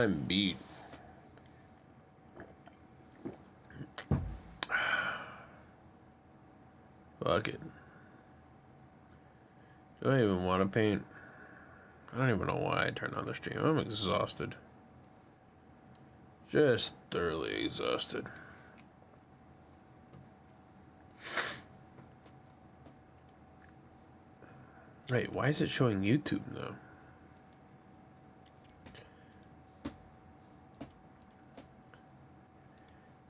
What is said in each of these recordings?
I'm beat. Fuck it. Do I even want to paint? I don't even know why I turned on the stream. I'm exhausted. Just thoroughly exhausted. Wait, why is it showing YouTube now?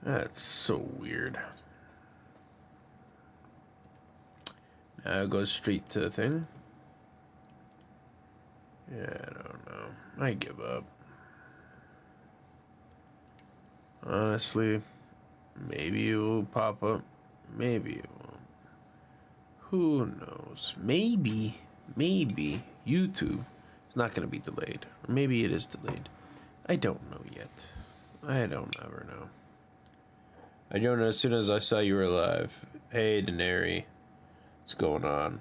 That's so weird. Now it goes straight to the thing. Yeah, I don't know. I give up. Honestly, maybe it will pop up. Maybe it won't. Who knows? Maybe YouTube is not going to be delayed. Or maybe it is delayed. I don't know yet. I don't ever know. I joined as soon as I saw you were live. Hey, Daenerys. What's going on?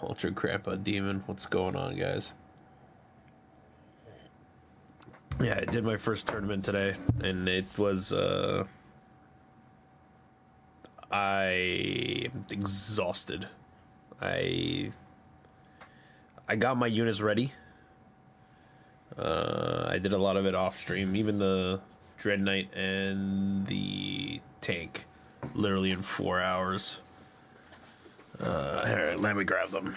Ultra Grandpa Demon. What's going on, guys? Yeah, I did my first tournament today, and it was, I am exhausted. I got my units ready. I did a lot of it off stream, even the Dread Knight and the tank, literally in 4 hours. Here, let me grab them.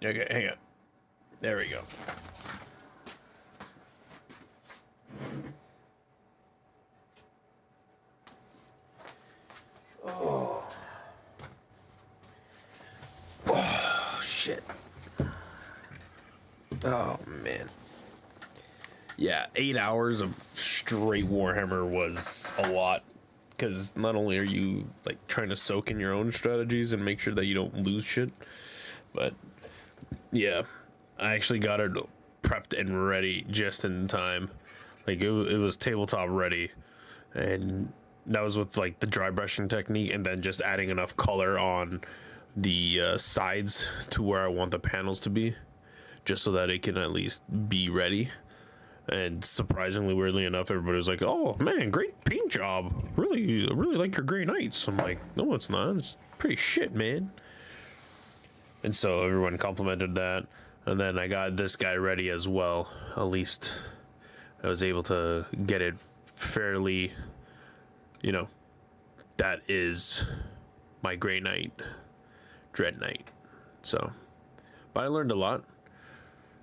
Okay, hang on. There we go. Oh, shit. Oh, man. Yeah, 8 hours of straight Warhammer was a lot. Because not only are you, like, trying to soak in your own strategies and make sure that you don't lose shit, but, yeah. I actually got it prepped and ready just in time. Like, it was tabletop ready. And that was with, like, the dry brushing technique and then just adding enough color on the sides to where I want the panels to be. Just so that it can at least be ready. And surprisingly, weirdly enough, everybody was like, oh, man, great paint job. Really like your Grey Knights. I'm like, no, it's not. It's pretty shit, man. And so everyone complimented that. And then I got this guy ready as well. At least I was able to get it fairly, you know, that is my Grey Knight, Dread Knight. So, but I learned a lot.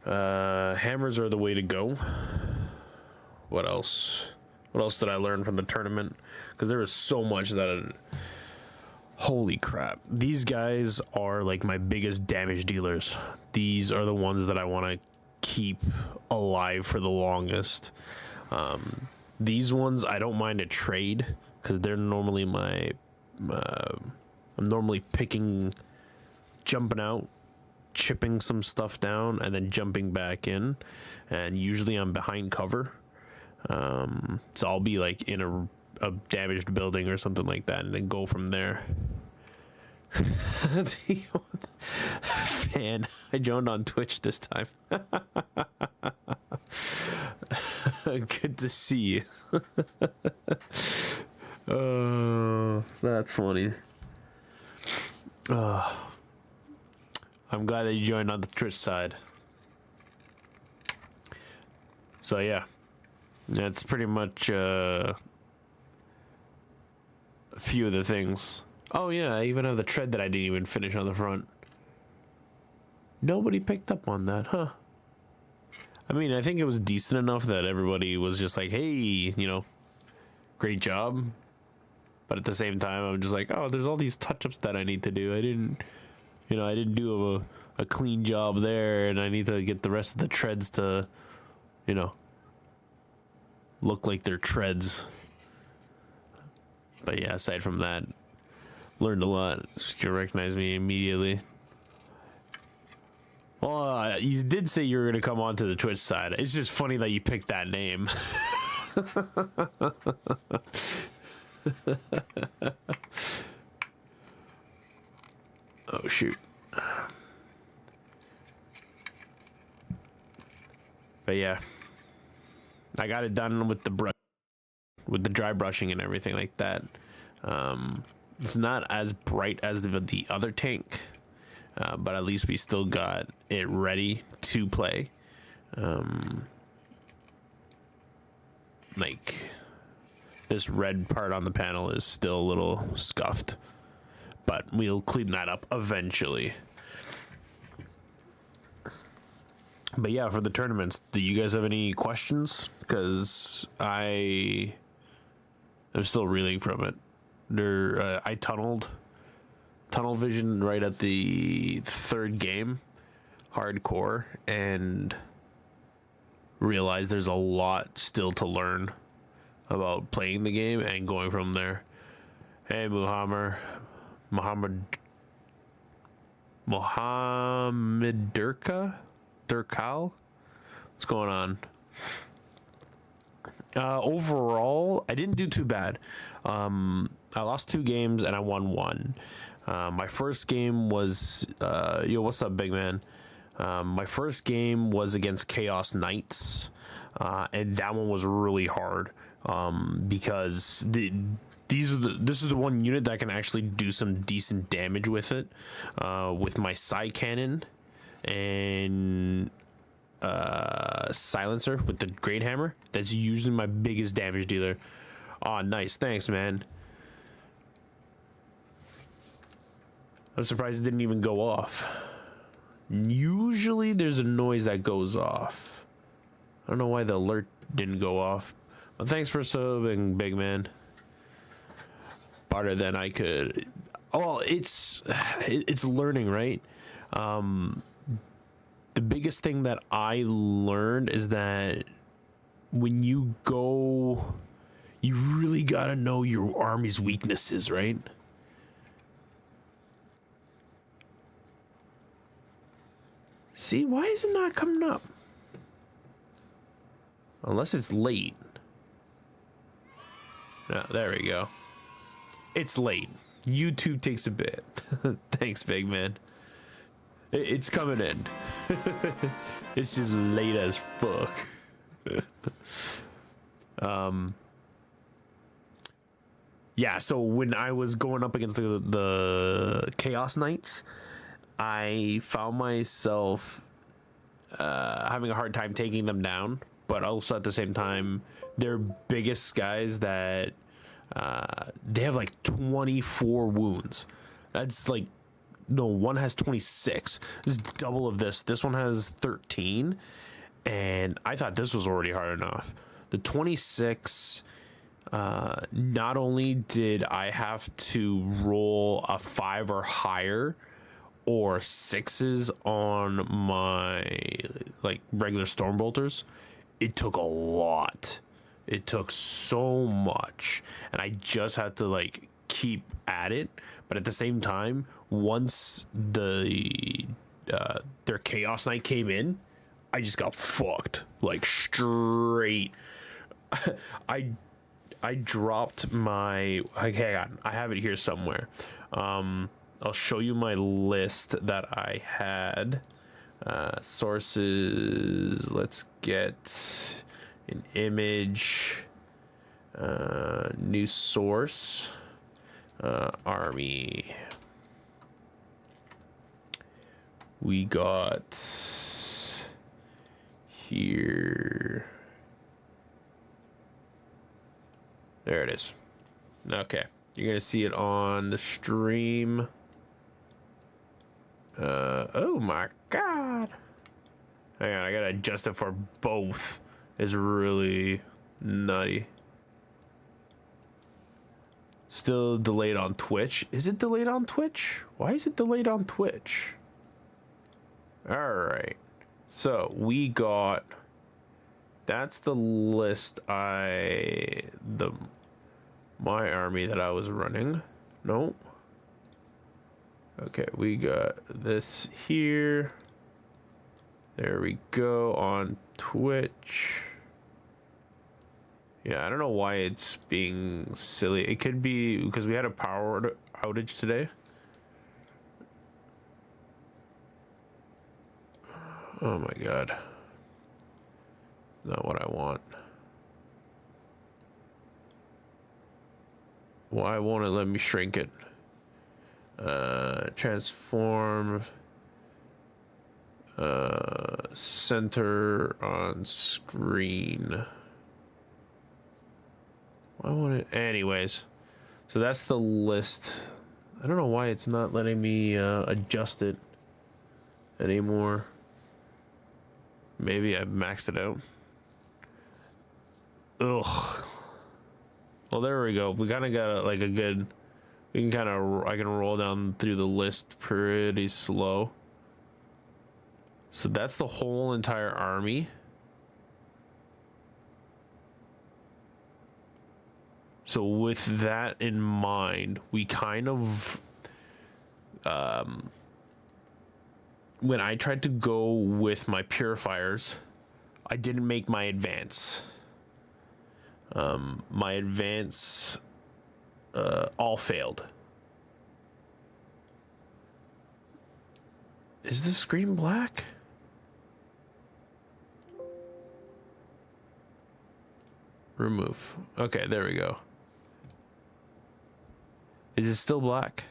Hammers are the way to go. What else? What else did I learn from the tournament? Because there was so much that... Holy crap. These guys are like my biggest damage dealers. These are the ones that I want to keep alive for the longest. These ones I don't mind a trade because they're normally my... I'm normally picking, jumping out, chipping some stuff down, and then jumping back in. And usually I'm behind cover. So I'll be like in a damaged building or something like that and then go from there. Fan, I joined on Twitch this time. Good to see you. Oh, that's funny. I'm glad that you joined on the Twitch side. So yeah, that's pretty much a few of the things. Oh yeah, I even have the tread that I didn't even finish on the front. Nobody picked up on that, huh? I mean, I think it was decent enough that everybody was just like, hey, you know, great job. But at the same time, I'm just like, oh, there's all these touch-ups that I need to do. I didn't do a clean job there, and I need to get the rest of the treads to, you know, look like they're treads. But yeah, aside from that, learned a lot. You recognize me immediately. Well, you did say you were going to come onto the Twitch side. It's just funny that you picked that name. Oh, shoot. But yeah, I got it done with the dry brushing and everything like that. It's not as bright as the other tank, but at least we still got it ready to play. Like this red part on the panel is still a little scuffed, but we'll clean that up eventually. But yeah, for the tournaments, do you guys have any questions? Because I'm still reeling from it. I tunnel vision right at the third game, hardcore, and realized there's a lot still to learn about playing the game and going from there. Hey, Muhammad Durkal, what's going on? Overall, I didn't do too bad. I lost 2 games and I won 1. My first game was yo, what's up, big man? My first game was against Chaos Knights, and that one was really hard because this is the one unit that can actually do some decent damage with it, with my side cannon and silencer with the great hammer. That's usually my biggest damage dealer. Oh, nice, thanks, man. I'm surprised it didn't even go off. Usually there's a noise that goes off. I don't know why the alert didn't go off. But thanks for subbing, big man. Better than I could. Oh, it's learning, right? The biggest thing that I learned is that when you go, you really gotta know your army's weaknesses, right? See, why is it not coming up? Unless it's late. No, there we go. It's late. YouTube takes a bit. Thanks, big man. It's coming in. It's just late as fuck. Yeah, so when I was going up against the Chaos Knights, I found myself having a hard time taking them down, but also at the same time, they're biggest guys that they have like 24 wounds. That's like, no, one has 26. This is double of this. This one has 13, and I thought this was already hard enough. The 26, not only did I have to roll a 5 or higher, or 6s on my like regular Stormbolters, it took a lot. It took so much, and I just had to like keep at it. But at the same time, once their Chaos Knight came in, I just got fucked, like straight. I dropped my, hang on, I have it here somewhere. I'll show you my list that I had. Sources, let's get an image, new source, army. We got here. There it is. Okay, you're gonna see it on the stream. Oh my god. Hang on, I gotta adjust it for both. It's really nutty. Still delayed on Twitch. Is it delayed on Twitch? Why is it delayed on Twitch? Alright. So we got, that's the list my army that I was running. Nope. Okay, we got this here. There we go on Twitch. Yeah, I don't know why it's being silly. It could be because we had a power outage today. Oh my god. Not what I want. Why won't it let me shrink it? Transform. Center on screen. Why won't it? Anyways, so that's the list. I don't know why it's not letting me adjust it anymore. Maybe I've maxed it out. Ugh. Well, there we go. We kind of got like a good. We can kind of. I can roll down through the list pretty slow. So that's the whole entire army. So with that in mind, we kind of, when I tried to go with my purifiers, I didn't make my advance. My advance all failed. Is the screen black? Remove. Okay, there we go. Is it still black?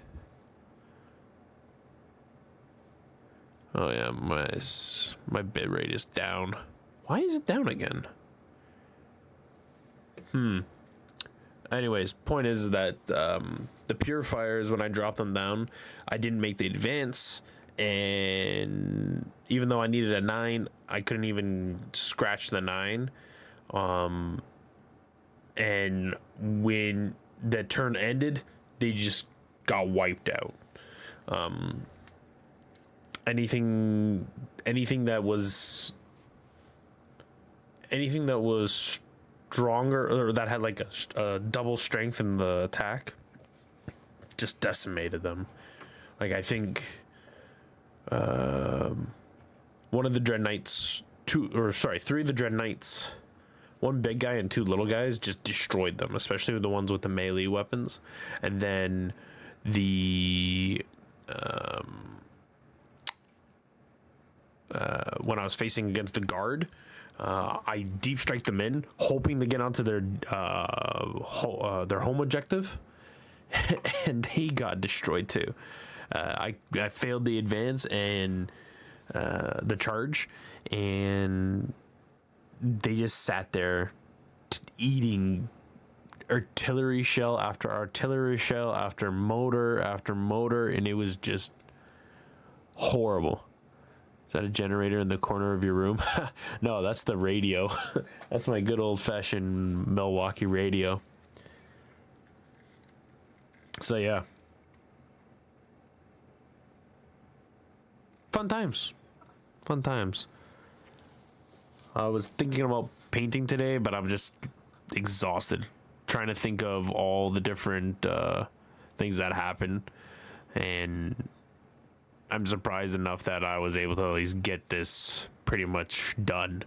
Oh yeah, my bit rate is down. Why is it down again? Anyways, point is that the purifiers, when I dropped them down, I didn't make the advance, and even though I needed a 9, I couldn't even scratch the 9. And when the turn ended, they just got wiped out. Anything that was stronger or that had like a double strength in the attack just decimated them. Like I think one of the Dread Knights, 3 of the Dread Knights, 1 big guy and 2 little guys just destroyed them, especially with the ones with the melee weapons. And then the when I was facing against the guard, I deep strike them in, hoping to get onto their home objective, and they got destroyed too. I failed the advance and the charge, and they just sat there eating artillery shell after artillery shell after motor, and it was just horrible. Is that a generator in the corner of your room? No, that's the radio. That's my good old-fashioned Milwaukee radio. So yeah, fun times. I was thinking about painting today, but I'm just exhausted trying to think of all the different things that happened, and I'm surprised enough that I was able to at least get this pretty much done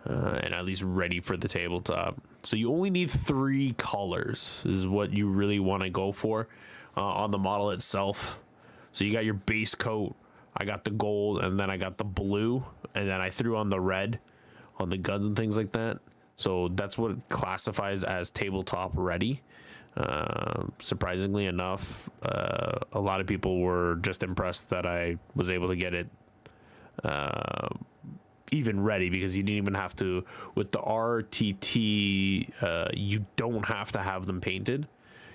and at least ready for the tabletop. So you only need 3 colors is what you really want to go for on the model itself. So you got your base coat, I got the gold, and then I got the blue, and then I threw on the red on the guns and things like that. So that's what it classifies as tabletop ready. Surprisingly enough, a lot of people were just impressed that I was able to get it even ready, because you didn't even have to, with the RTT, you don't have to have them painted.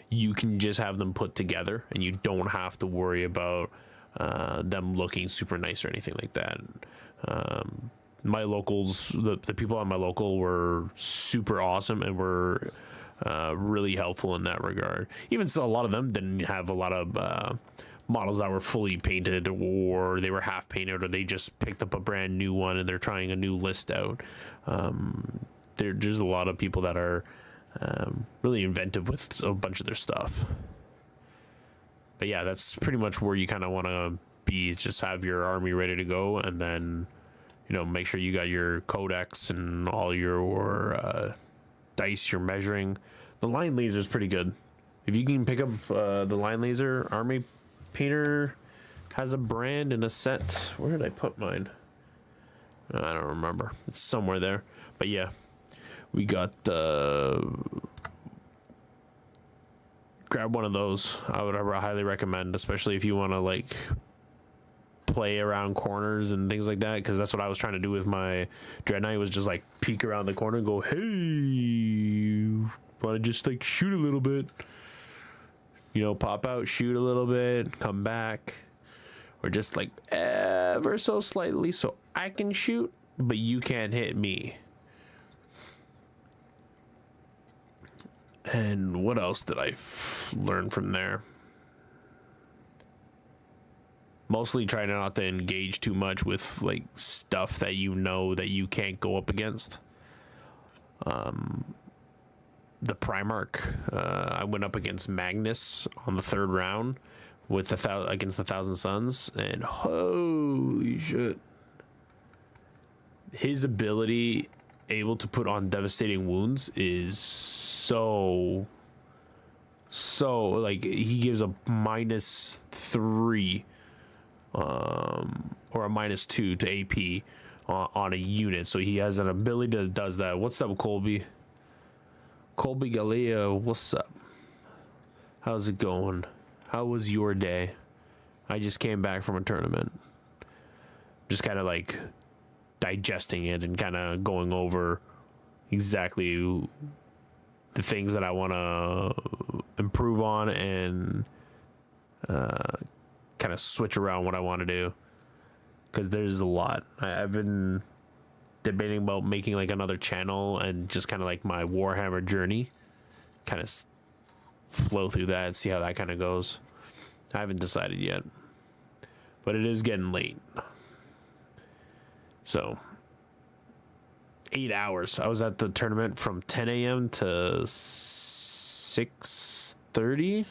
You can just have them put together, and you don't have to worry about them looking super nice or anything like that. My locals, the people on my local were super awesome and were really helpful in that regard. Even still, a lot of them didn't have a lot of models that were fully painted, or they were half painted, or they just picked up a brand new one and they're trying a new list out. There's a lot of people that are really inventive with a bunch of their stuff. But yeah, that's pretty much where you kind of want to be. Just have your army ready to go, and then, you know, make sure you got your codex and all your dice, your measuring. The line laser is pretty good. If you can pick up the line laser, Army Painter has a brand and a set. Where did I put mine? I don't remember. It's somewhere there. But yeah, we got grab one of those. I would highly recommend, especially if you want to like play around corners and things like that, because that's what I was trying to do with my Dread Knight, was just like peek around the corner and go, hey, want to just like shoot a little bit, you know, pop out, shoot a little bit, come back, or just like ever so slightly so I can shoot but you can't hit me. And what else did I learn from there? Mostly trying not to engage too much with like stuff that you know that you can't go up against. The Primarch, I went up against Magnus on the 3rd round with against the Thousand Suns, and holy shit, his ability able to put on devastating wounds is so like, he gives a -3 or a -2 to AP on a unit, so he has an ability that does that. What's up, Colby Galea? What's up? How's it going? How was your day? I just came back from a tournament, just kind of like digesting it and kind of going over exactly the things that I want to improve on and kind of switch around what I want to do, because there's a lot. I've been debating about making like another channel and just kind of like my Warhammer journey, kind of flow through that and see how that kind of goes. I haven't decided yet, but it is getting late. So 8 hours. I was at the tournament from 10 a.m. to 6:30.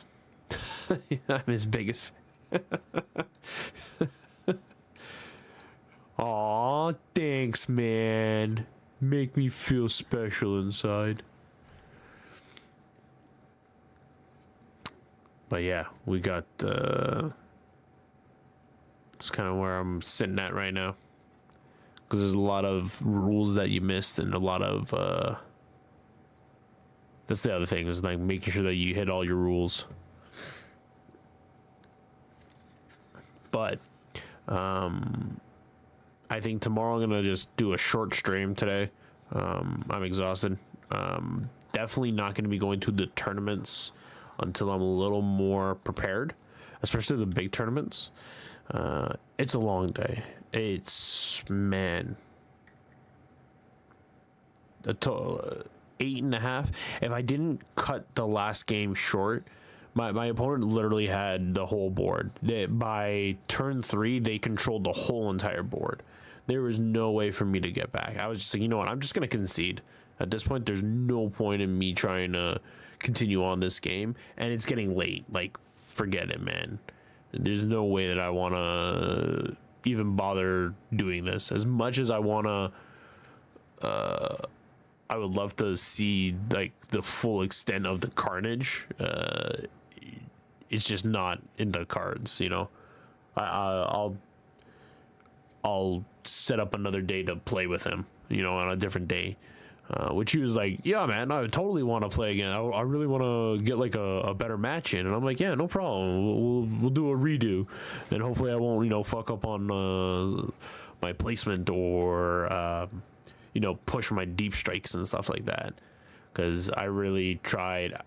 I'm his biggest fan. Aw, thanks, man. Make me feel special inside. But yeah, we got it's kind of where I'm sitting at right now, because there's a lot of rules that you missed, and a lot of that's the other thing, is like making sure that you hit all your rules. But I think tomorrow I'm gonna just do a short stream today. I'm exhausted. Definitely not gonna be going to the tournaments until I'm a little more prepared, especially the big tournaments. It's a long day. It's, man, a total 8.5. If I didn't cut the last game short, my opponent literally had the whole board. By turn 3, they controlled the whole entire board. There was no way for me to get back. I was just like, you know what, I'm just gonna concede. At this point, there's no point in me trying to continue on this game, and it's getting late. Like, forget it, man. There's no way that I want to even bother doing this. As much as I want to, I would love to see like the full extent of the carnage. It's just not in the cards, you know. I'll set up another day to play with him, you know, on a different day. Which he was like, yeah, man, I totally want to play again. I really want to get like a better match in. And I'm like, yeah, no problem. We'll do a redo. And hopefully I won't, you know, fuck up on my placement or, you know, push my deep strikes and stuff like that. Because I really tried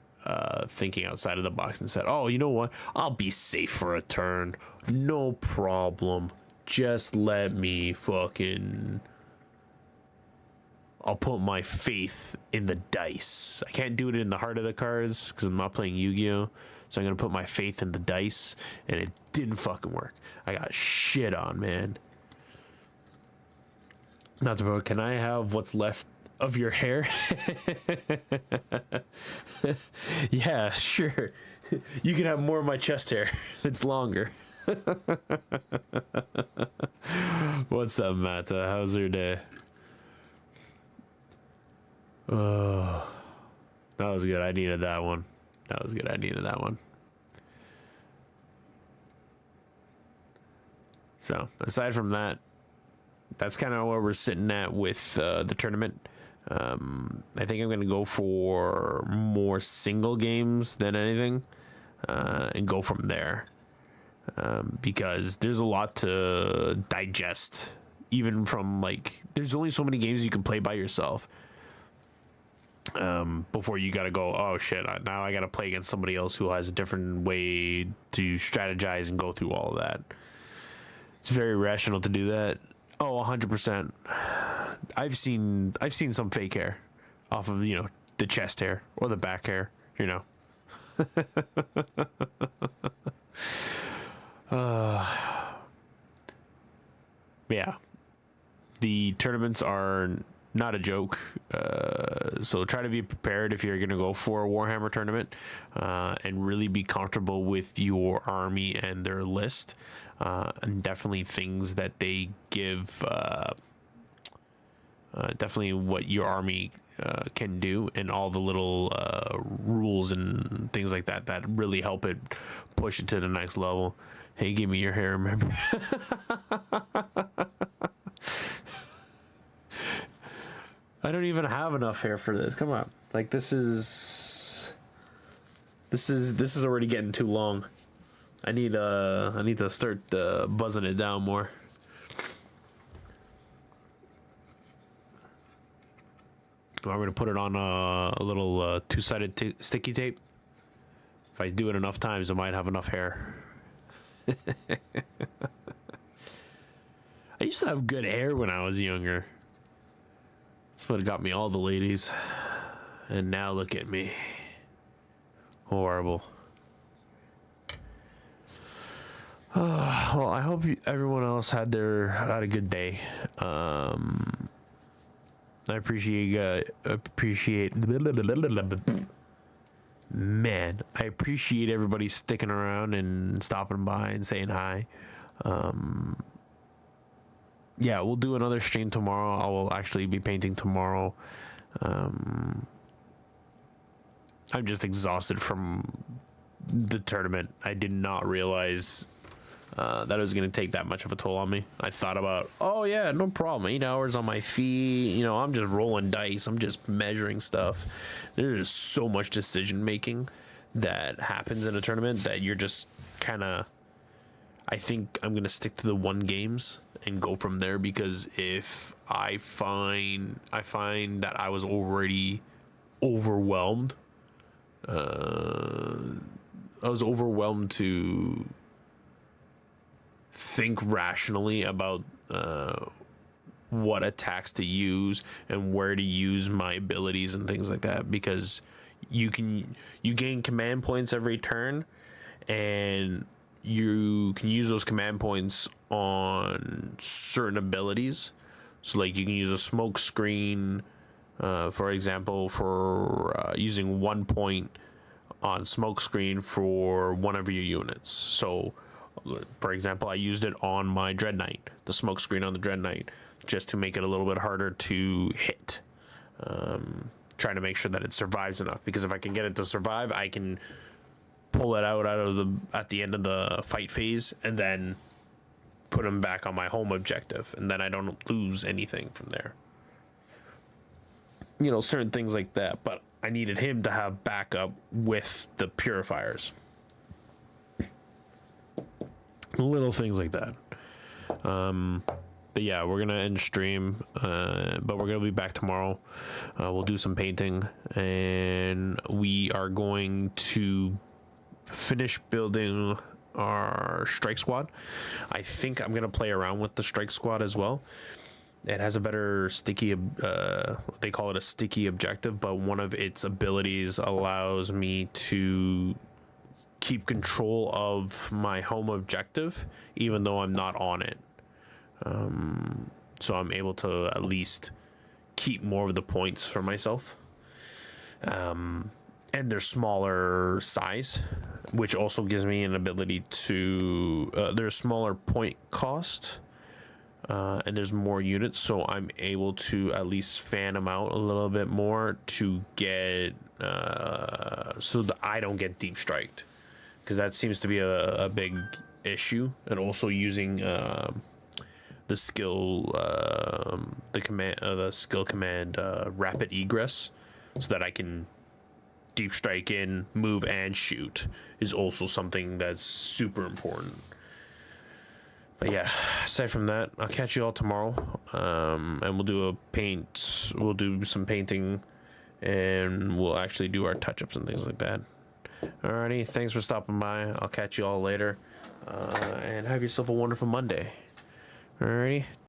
thinking outside of the box and said, oh, you know what? I'll be safe for a turn. No problem. Just let me fucking... I'll put my faith in the dice. I can't do it in the heart of the cards because I'm not playing Yu-Gi-Oh! So I'm going to put my faith in the dice, and it didn't fucking work. I got shit on, man. Not to can I have what's left of your hair? Yeah, sure. You can have more of my chest hair. It's longer. What's up, Mata? How's your day? Oh, that was good. I needed that one. That was good. I needed that one. So, aside from that, that's kind of where we're sitting at with the tournament. I think I'm going to go for more single games than anything, and go from there, because there's a lot to digest, even from like, there's only so many games you can play by yourself, before you got to go, oh shit, now I got to play against somebody else who has a different way to strategize and go through all of that. It's very rational to do that. Oh, 100%. I've seen some fake hair off of, the chest hair or the back hair, yeah. The tournaments are not a joke, so try to be prepared if you're going to go for a Warhammer tournament, and really be comfortable with your army and their list, and definitely things that they give, definitely what your army can do, and all the little rules and things like that that really help it push it to the next level. Hey, give me your hair, remember? I don't even have enough hair for this. Come on. Like, this is already getting too long. I need to start buzzing it down more. I'm going to put it on a little two-sided sticky tape. If I do it enough times, I might have enough hair. I used to have good hair when I was younger. That's what got me all the ladies. And now look at me. Horrible. Well, I hope everyone else had a good day. I appreciate man, I appreciate everybody sticking around and stopping by and saying hi. Yeah, we'll do another stream tomorrow. I will actually be painting tomorrow. I'm just exhausted from the tournament. I did not realize that it was going to take that much of a toll on me. I thought about, oh yeah, no problem, 8 hours on my feet, I'm just rolling dice, I'm just measuring stuff. There's so much decision making that happens in a tournament that you're just kind of, I think I'm going to stick to the 1 games and go from there, because if I find that I was already overwhelmed, to think rationally about what attacks to use and where to use my abilities and things like that, because you gain command points every turn, and you can use those command points on certain abilities. So like you can use a smoke screen, for example, for using 1 point on smoke screen for one of your units. So for example, I used it on my Dread Knight, the smoke screen on the Dread Knight, just to make it a little bit harder to hit. Trying to make sure that it survives enough, because if I can get it to survive, I can pull it out at the end of the fight phase, and then put him back on my home objective, and then I don't lose anything from there. Certain things like that. But I needed him to have backup with the purifiers. Little things like that. But yeah, we're gonna end stream, but we're gonna be back tomorrow. We'll do some painting, and we are going to finish building our strike squad. I think I'm gonna play around with the strike squad as well. It has a better sticky, they call it a sticky objective, but one of its abilities allows me to keep control of my home objective even though I'm not on it. So I'm able to at least keep more of the points for myself. And they're smaller size, which also gives me an ability to, there's smaller point cost, and there's more units, so I'm able to at least fan them out a little bit more to get, so that I don't get deep striked, because that seems to be a big issue. And also using the skill, the skill command, rapid egress, so that I can deep strike in, move, and shoot is also something that's super important. But yeah, aside from that, I'll catch you all tomorrow, and we'll do some painting, and we'll actually do our touch-ups and things like that. Alrighty, thanks for stopping by. I'll catch you all later, and have yourself a wonderful Monday. Alrighty.